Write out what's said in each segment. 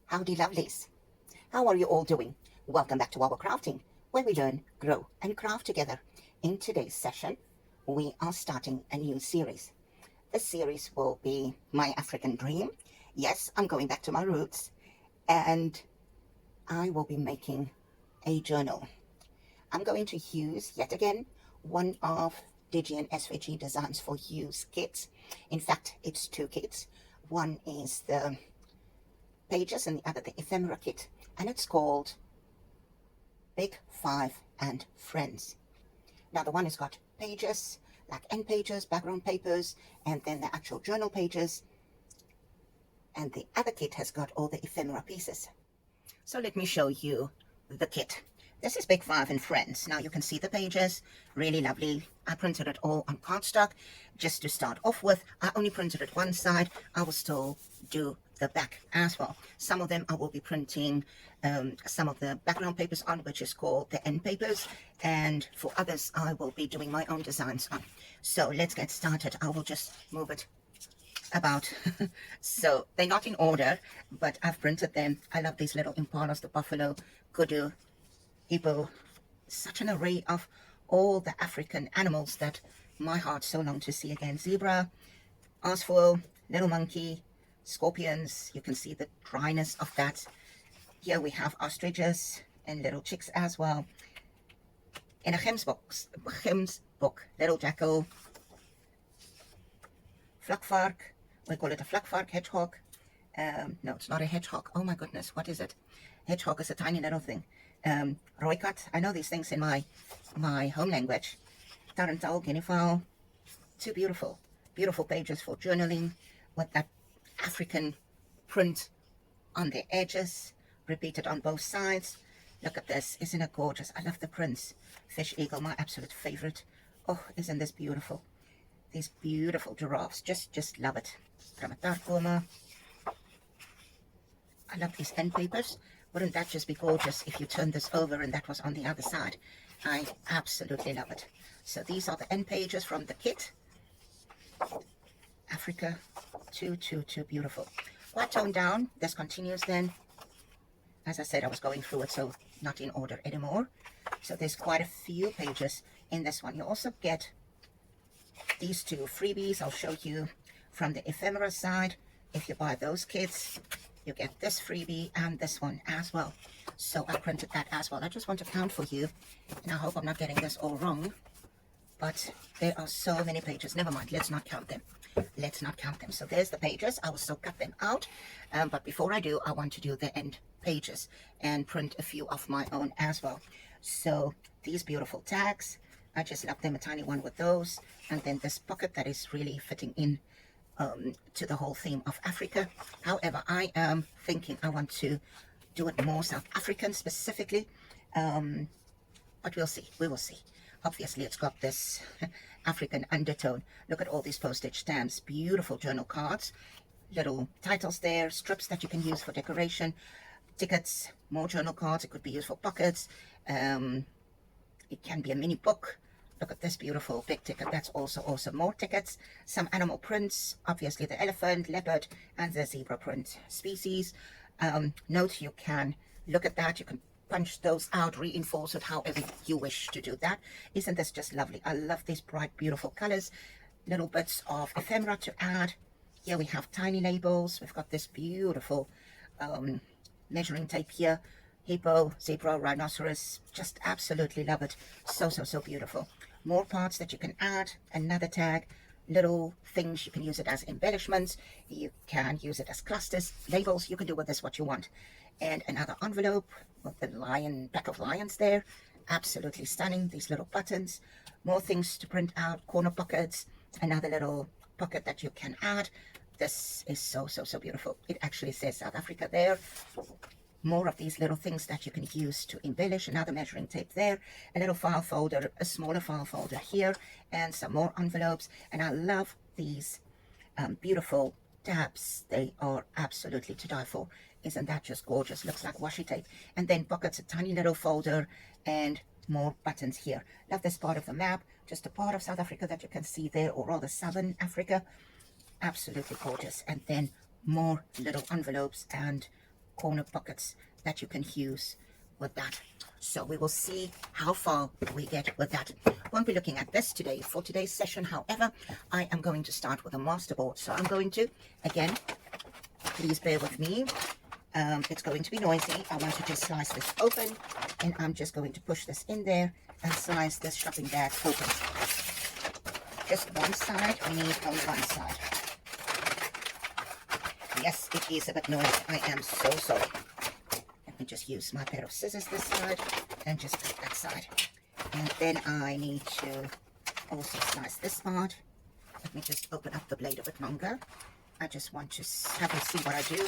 Howdy lovelies, how are you all doing? Welcome back to our crafting, where we learn, grow and craft together. In today's session, we are starting a new series. This series will be my African dream. Yes, I'm going back to my roots, and I will be making a journal. I'm going to use, yet again, one of DigiandSVGDesigns4u's kits. In fact, it's two kits. One is the pages and the other the Ephemera Kit, and it's called Big Five and Friends. Now the one has got pages, like end pages, background papers, and then the actual journal pages, and the other kit has got all the ephemera pieces. So let me show you the kit. This is Big Five and Friends. Now you can see the pages, really lovely. I printed it all on cardstock just to start off with. I only printed it one side. I will still do the back as well. Some of them I will be printing some of the background papers on, which is called the end papers, and for others I will be doing my own designs on. So let's get started. I will just move it about. So they're not in order, but I've printed them. I love these little impalas, the buffalo, kudu, hippo, such an array of all the African animals that my heart so long to see again. Zebra, aasvoël, little monkey, scorpions. You can see the dryness of that. Here we have ostriches and little chicks as well. In a Gems book, little jackal, vlakvark. We call it a vlakvark, hedgehog. No, it's not a hedgehog. Oh my goodness, what is it? Hedgehog is a tiny little thing. Rooikat, I know these things in my home language. Tarantal, guinea fowl. Two beautiful pages for journaling with that African print on the edges, repeated on both sides. Look at this, isn't it gorgeous? I love the prints. Fish eagle, my absolute favorite. Oh, isn't this beautiful? These beautiful giraffes, just love it. Dramatarkoma. I love these end papers. Wouldn't that just be gorgeous if you turn this over and that was on the other side? I absolutely love it. So these are the end pages from the kit. Africa, too beautiful. Quite toned down. This continues then. As I said, I was going through it, so not in order anymore. So there's quite a few pages in this one. You also get these two freebies. I'll show you from the ephemera side. If you buy those kits, you get this freebie and this one as well. So I printed that as well. I just want to count for you, and I hope I'm not getting this all wrong, but there are so many pages. Never mind, let's not count them. Let's not count them. So there's the pages. I will still cut them out, but before I do, I want to do the end pages and print a few of my own as well. So these beautiful tags, I just love them, a tiny one with those, and then this pocket that is really fitting in to the whole theme of Africa. However, I am thinking I want to do it more South African specifically, but we'll see. We will see. Obviously, it's got this African undertone. Look at all these postage stamps, beautiful journal cards, little titles there, strips that you can use for decoration, tickets, more journal cards. It could be used for pockets. It can be a mini book. Look at this beautiful big ticket. That's also awesome. More tickets, some animal prints, obviously the elephant, leopard, and the zebra print species. Note you can look at that. You can punch those out, reinforce it however you wish to do that. Isn't this just lovely? I love these bright, beautiful colors. Little bits of ephemera to add. Here we have tiny labels. We've got this beautiful measuring tape here. Hippo, zebra, rhinoceros, just absolutely love it. So beautiful. More parts that you can add, another tag, little things. You can use it as embellishments, you can use it as clusters, labels. You can do with this what you want. And another envelope with the lion, pack of lions there, absolutely stunning. These little buttons, more things to print out, corner pockets, another little pocket that you can add. This is so beautiful. It actually says South Africa there. More of these little things that you can use to embellish. Another measuring tape there, a little file folder, a smaller file folder here, and some more envelopes. And I love these beautiful tabs. They are absolutely to die for. Isn't that just gorgeous? Looks like washi tape. And then pockets, a tiny little folder, and more buttons here. Love this part of the map, just a part of South Africa that you can see there, or rather Southern Africa. Absolutely gorgeous. And then more little envelopes and corner pockets that you can use with that. So we will see how far we get with that. Won't be looking at this today for today's session. However, I am going to start with a masterboard. So I'm going to, again, please bear with me. It's going to be noisy. I want to just slice this open, and I'm just going to push this in there and slice this shopping bag open. Just one side. We need on one side. Yes, it is a bit noisy. I am so sorry. Let me just use my pair of scissors this side and just cut that side. And then I need to also slice this part. Let me just open up the blade a bit longer. I just want to have you see what I do.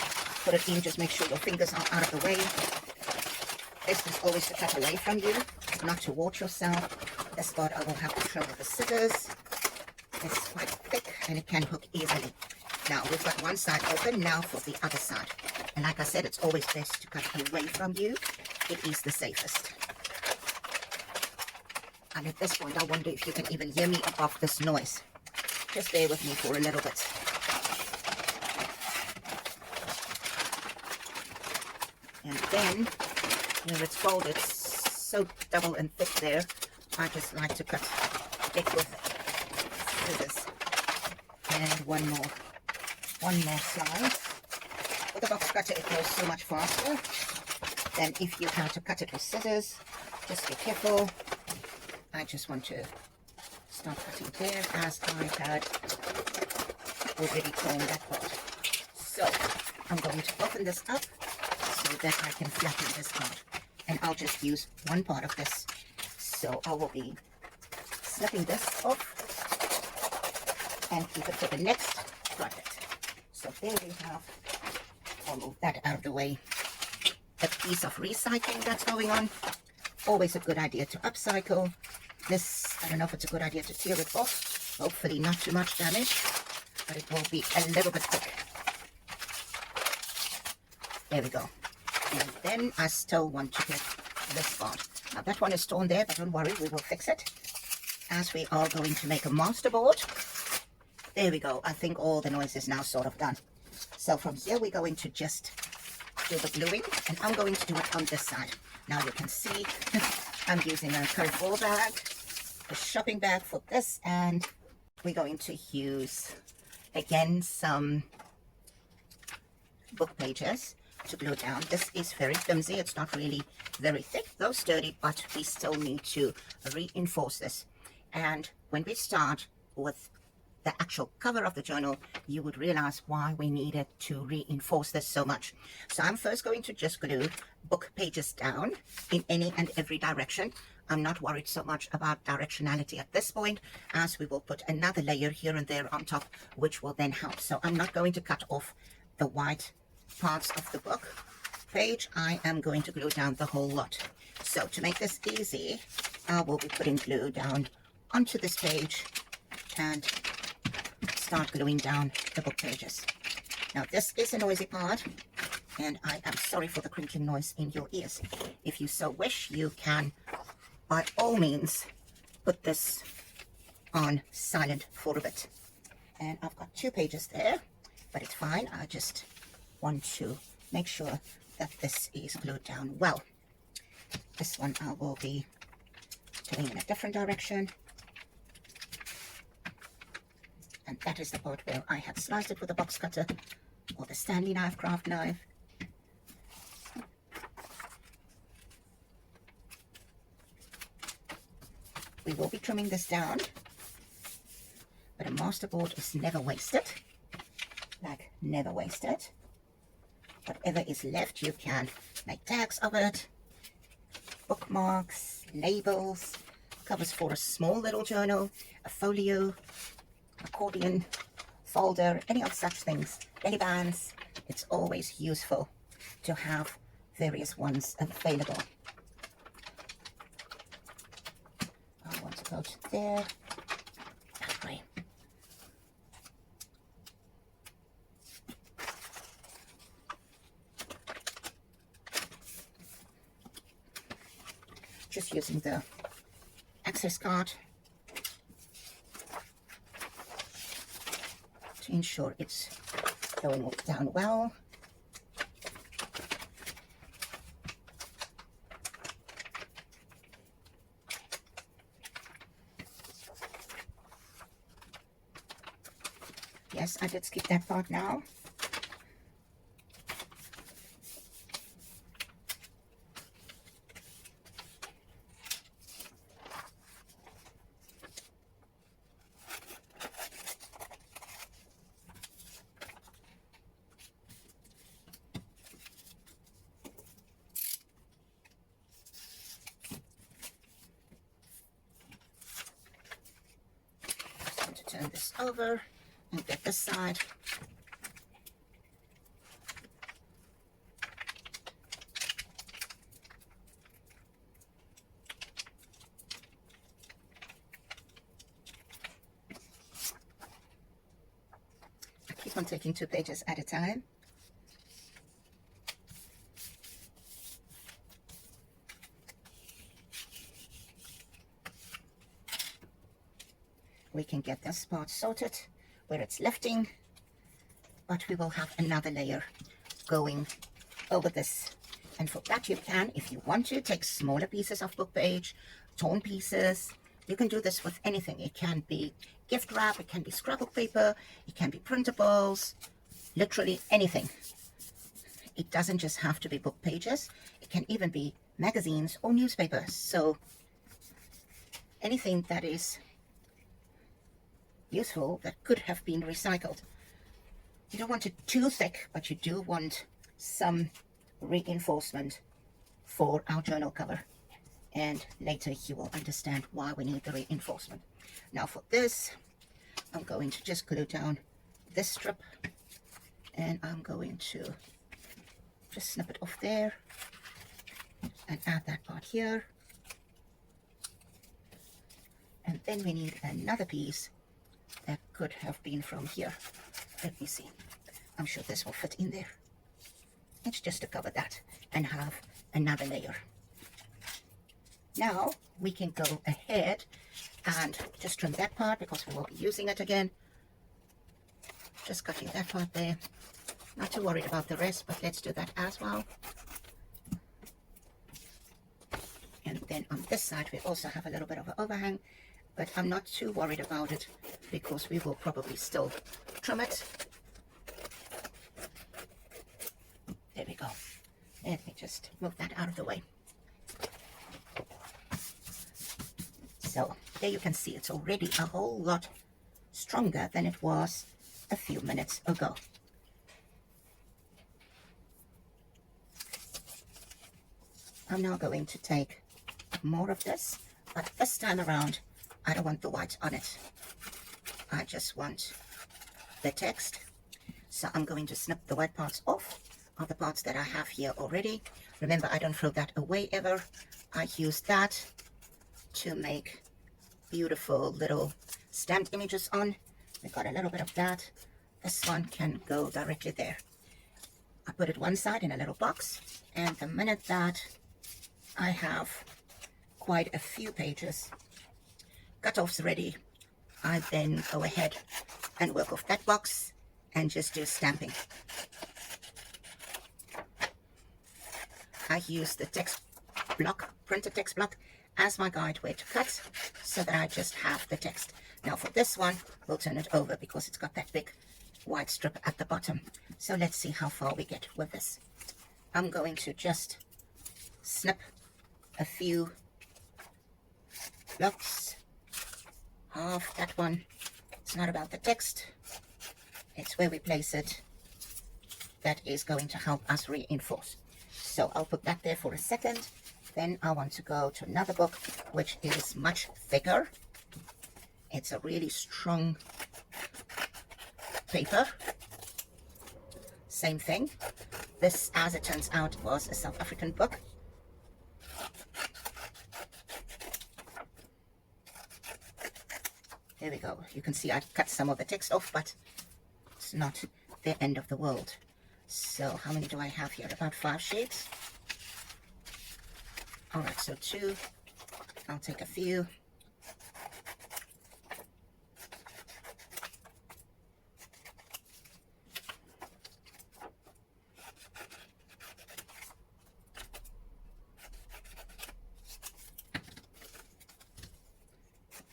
Put it in, just make sure your fingers are out of the way. This is always to cut away from you, not to watch yourself. This part I will have to trim with the scissors. It's quite thick and it can hook easily. Now we've got one side open, now for the other side. And like I said, it's always best to cut away from you. It is the safest. And at this point, I wonder if you can even hear me above this noise. Just bear with me for a little bit. And then, when it's folded so double and thick there, I just like to cut it with scissors. And one more slice. With a box cutter, it goes so much faster than if you had to cut it with scissors. Just be careful. I just want to start cutting there as I had already torn that part. So I'm going to open this up so that I can flatten this part. And I'll just use one part of this. So I will be snipping this off and keep it for the next project. So there we have, I'll move that out of the way. A piece of recycling that's going on. Always a good idea to upcycle. This, I don't know if it's a good idea to tear it off. Hopefully not too much damage, but it will be a little bit thick. There we go. And then I still want to get this part. Now that one is torn there, but don't worry, we will fix it. As we are going to make a masterboard. There we go. I think all the noise is now sort of done. So from here, we're going to just do the gluing, and I'm going to do it on this side. Now you can see I'm using a curveball bag, a shopping bag for this, and we're going to use, again, some book pages to glue down. This is very flimsy. It's not really very thick, though sturdy, but we still need to reinforce this. And when we start with the actual cover of the journal, you would realize why we needed to reinforce this so much. So I'm first going to just glue book pages down in any and every direction. I'm not worried so much about directionality at this point, as we will put another layer here and there on top, which will then help. So I'm not going to cut off the white parts of the book page. I am going to glue down the whole lot. So to make this easy, I will be putting glue down onto this page and start gluing down the book pages. Now this is a noisy part, and I am sorry for the crinkling noise in your ears. If you so wish, you can by all means put this on silent for a bit. And I've got 2 pages there, but it's fine. I just want to make sure that this is glued down well. This one I will be doing in a different direction. And that is the part where I had sliced it with a box cutter or the Stanley knife, craft knife. We will be trimming this down, but a masterboard is never wasted. Like, never wasted. Whatever is left, you can make tags of it, bookmarks, labels, covers for a small little journal, a folio, accordion, folder, any of such things, belly bands. It's always useful to have various ones available. I want to go to there, that way. Just using the access card to ensure it's going down well. Yes, I did skip that part now. Just going to turn this over and get this side. Keep on taking 2 pages at a time. We can get this part sorted where it's lifting, but we will have another layer going over this. And for that you can, if you want to, take smaller pieces of book page, torn pieces. You can do this with anything. It can be gift wrap, it can be scrapbook paper, it can be printables, literally anything. It doesn't just have to be book pages. It can even be magazines or newspapers. So anything that is useful that could have been recycled. You don't want it too thick, but you do want some reinforcement for our journal cover. And later you will understand why we need the reinforcement. Now for this, I'm going to just glue down this strip, and I'm going to just snip it off there and add that part here. And then we need another piece that could have been from here. Let me see. I'm sure this will fit in there. It's just to cover that and have another layer. Now we can go ahead and just trim that part because we will be using it again. Just cutting that part there. Not too worried about the rest, but let's do that as well. And then on this side we also have a little bit of an overhang, but I'm not too worried about it because we will probably still trim it. There we go. Let me just move that out of the way. So there you can see it's already a whole lot stronger than it was a few minutes ago. I'm now going to take more of this, but this time around I don't want the white on it. I just want the text. So I'm going to snip the white parts off of the parts that I have here already. Remember, I don't throw that away ever. I use that to make beautiful little stamped images on. We got a little bit of that. This one can go directly there. I put it one side in a little box, and the minute that I have quite a few pages cut-offs ready, I then go ahead and work off that box and just do stamping. I use the text block, printed text block, as my guide where to cut, so that I just have the text. Now for this one, we'll turn it over because it's got that big white strip at the bottom. So let's see how far we get with this. I'm going to just snip a few blocks. Half that one. It's not about the text. It's where we place it that is going to help us reinforce. So I'll put that there for a second. Then I want to go to another book, which is much thicker. It's a really strong paper. Same thing. This, as it turns out, was a South African book. There we go. You can see I cut some of the text off, but it's not the end of the world. So how many do I have here? About 5 sheets. All right, so 2. I'll take a few.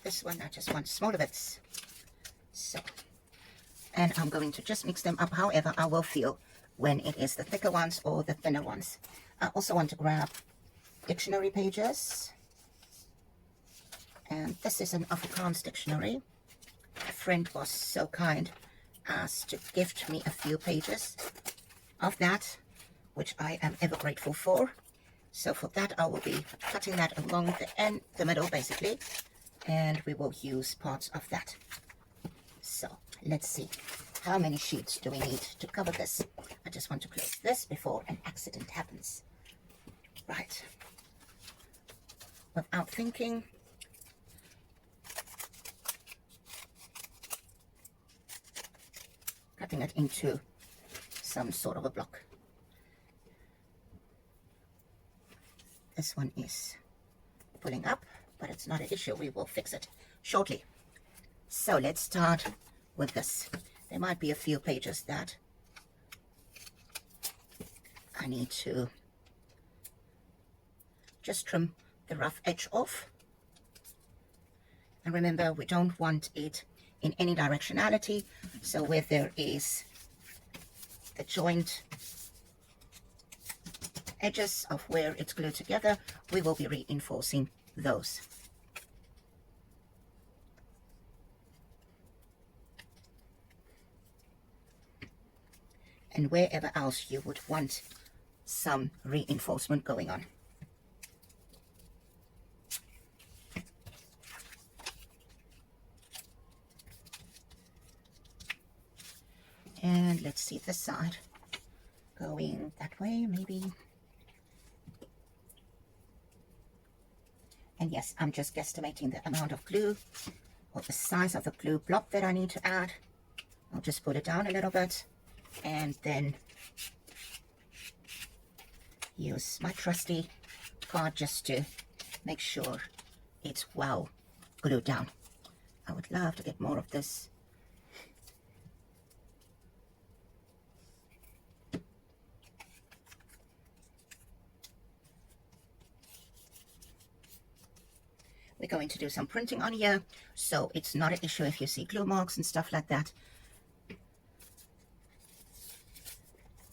This one, I just want smaller bits. So and I'm going to just mix them up however I will feel when it is the thicker ones or the thinner ones. I also want to grab dictionary pages, and this is an Afrikaans dictionary. A friend was so kind as to gift me a few pages of that, which I am ever grateful for. So for that I will be cutting that along the middle basically, and we will use parts of that. So let's see, how many sheets do we need to cover this? I just want to close this before an accident happens. Right, without thinking, cutting it into some sort of a block. This one is pulling up, but it's not an issue. We will fix it shortly. So let's start with this. There might be a few pages that I need to just trim the rough edge off. And remember, we don't want it in any directionality, so where there is the joint edges of where it's glued together, we will be reinforcing those. And wherever else you would want some reinforcement going on. And let's see this side going that way, maybe. And yes, I'm just guesstimating the amount of glue or the size of the glue block that I need to add. I'll just put it down a little bit and then use my trusty card just to make sure it's well glued down. I would love to get more of this. We're going to do some printing on here, so it's not an issue if you see glue marks and stuff like that,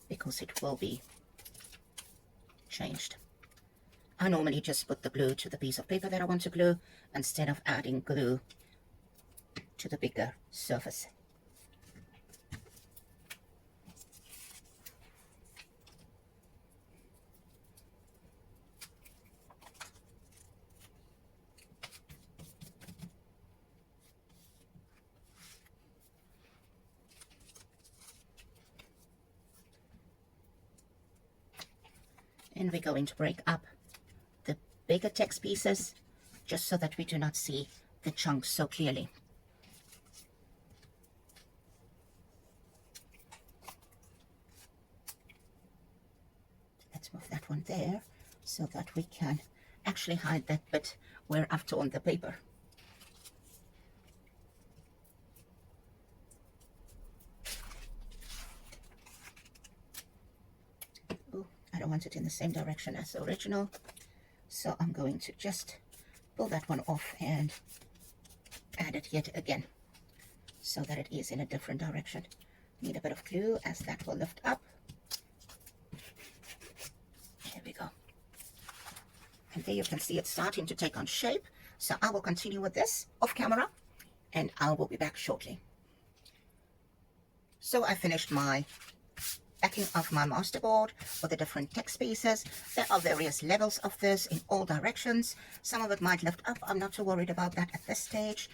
because it will be changed. I normally just put the glue to the piece of paper that I want to glue instead of adding glue to the bigger surface. And we're going to break up the bigger text pieces just so that we do not see the chunks so clearly. Let's move that one there so that we can actually hide that bit where I've torn the paper. I don't want it in the same direction as the original, so I'm going to just pull that one off and add it yet again so that it is in a different direction. Need a bit of glue as that will lift up. There we go. And there you can see it's starting to take on shape, so I will continue with this off camera and I will be back shortly. So I finished my backing of my masterboard for the different text pieces. There are various levels of this in all directions. Some of it might lift up. I'm not too worried about that at this stage.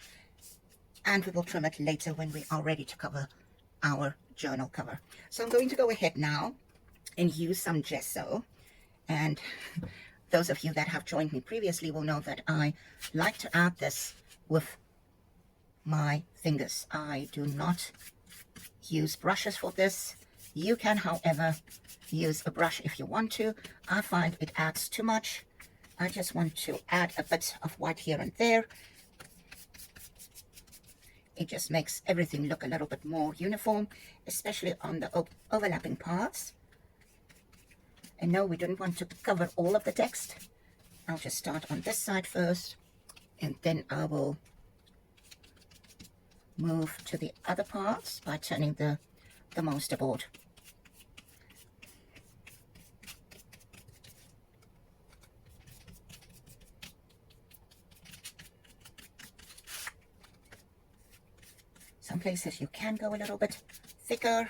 And we will trim it later when we are ready to cover our journal cover. So I'm going to go ahead now and use some gesso. And those of you that have joined me previously will know that I like to add this with my fingers. I do not use brushes for this. You can, however, use a brush if you want to. I find it adds too much. I just want to add a bit of white here and there. It just makes everything look a little bit more uniform, especially on the overlapping parts. And no, we don't want to cover all of the text. I'll just start on this side first, and then I will move to the other parts by turning the masterboard. Some places you can go a little bit thicker,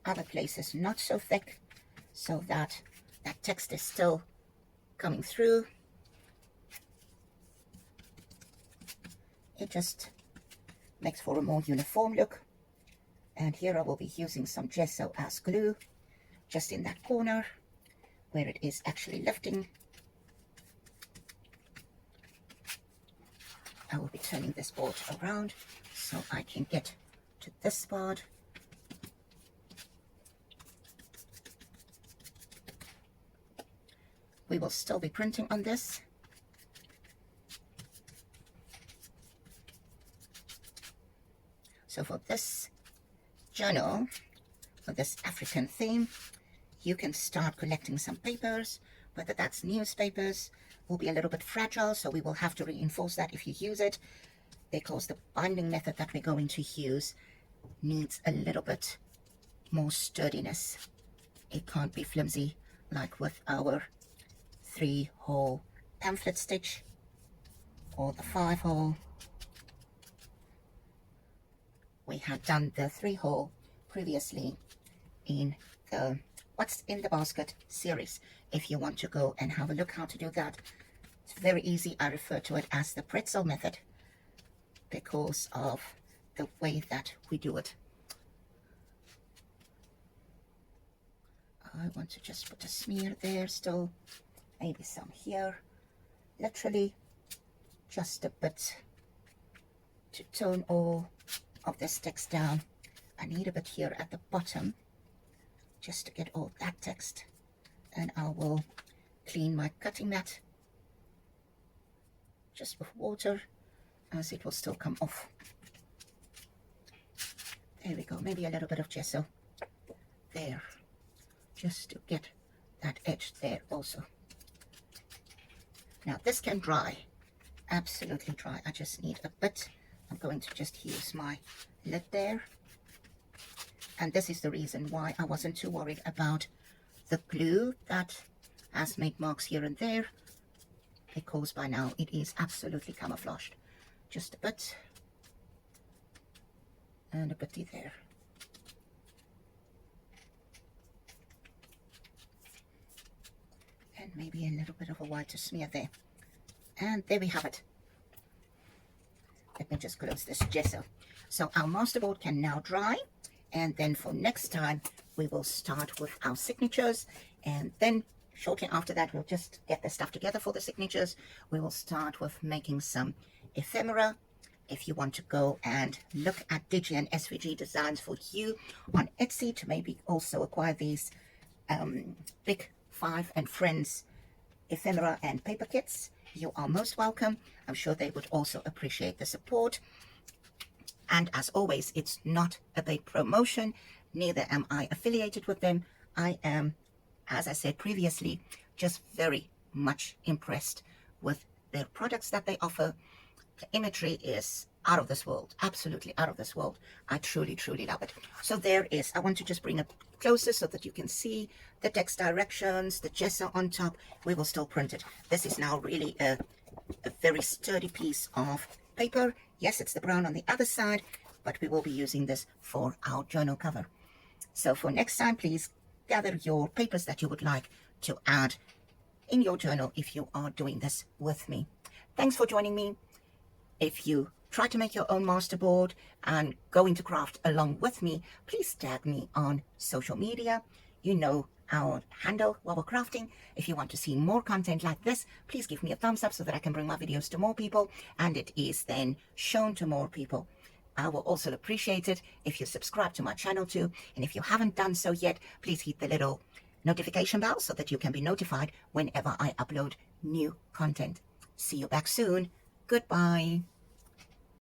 other places not so thick, so that that text is still coming through. It just makes for a more uniform look. And here I will be using some gesso as glue, just in that corner where it is actually lifting. I will be turning this board around so I can get to this part. We will still be printing on this. So for this journal, for this African theme, you can start collecting some papers, whether that's newspapers, will be a little bit fragile, so we will have to reinforce that if you use it, because the binding method that we're going to use needs a little bit more sturdiness. It can't be flimsy like with our 3-hole pamphlet stitch or the 5-hole. We had done the 3-hole previously in the What's in the Basket series. If you want to go and have a look how to do that, it's very easy. I refer to it as the pretzel method because of the way that we do it. I want to just put a smear there still, maybe some here, literally just a bit to tone all of this text down. I need a bit here at the bottom just to get all that text, and I will clean my cutting mat just with water as it will still come off. There we go, maybe a little bit of gesso there just to get that edge there also. Now this can dry, absolutely dry. I just need a bit. I'm going to just use my lid there. And this is the reason why I wasn't too worried about the glue that has made marks here and there, because by now it is absolutely camouflaged. Just a bit and a bitty there. And maybe a little bit of a white to smear there. And there we have it. Let me just close this gesso. So our masterboard can now dry. And then for next time, we will start with our signatures. And then shortly after that, we'll just get the stuff together for the signatures. We will start with making some ephemera. If you want to go and look at DigiandSVGDesigns4u's on Etsy to maybe also acquire these Big Five and Friends ephemera and paper kits, you are most welcome. I'm sure they would also appreciate the support. And as always, it's not a paid promotion, neither am I affiliated with them. I am, as I said previously, just very much impressed with their products that they offer. The imagery is out of this world, absolutely out of this world. I truly, truly love it. So there is, I want to just bring it closer so that you can see the text directions, the gesso on top. We will still print it. This is now really a very sturdy piece of paper. Yes, it's the brown on the other side, but we will be using this for our journal cover. So for next time, please gather your papers that you would like to add in your journal if you are doing this with me. Thanks for joining me. If you try to make your own masterboard and go into craft along with me, please tag me on social media. You know our handle while we're crafting. If you want to see more content like this, please give me a thumbs up so that I can bring my videos to more people and it is then shown to more people. I will also appreciate it if you subscribe to my channel too, and if you haven't done so yet, please hit the little notification bell so that you can be notified whenever I upload new content. See you back soon. Goodbye.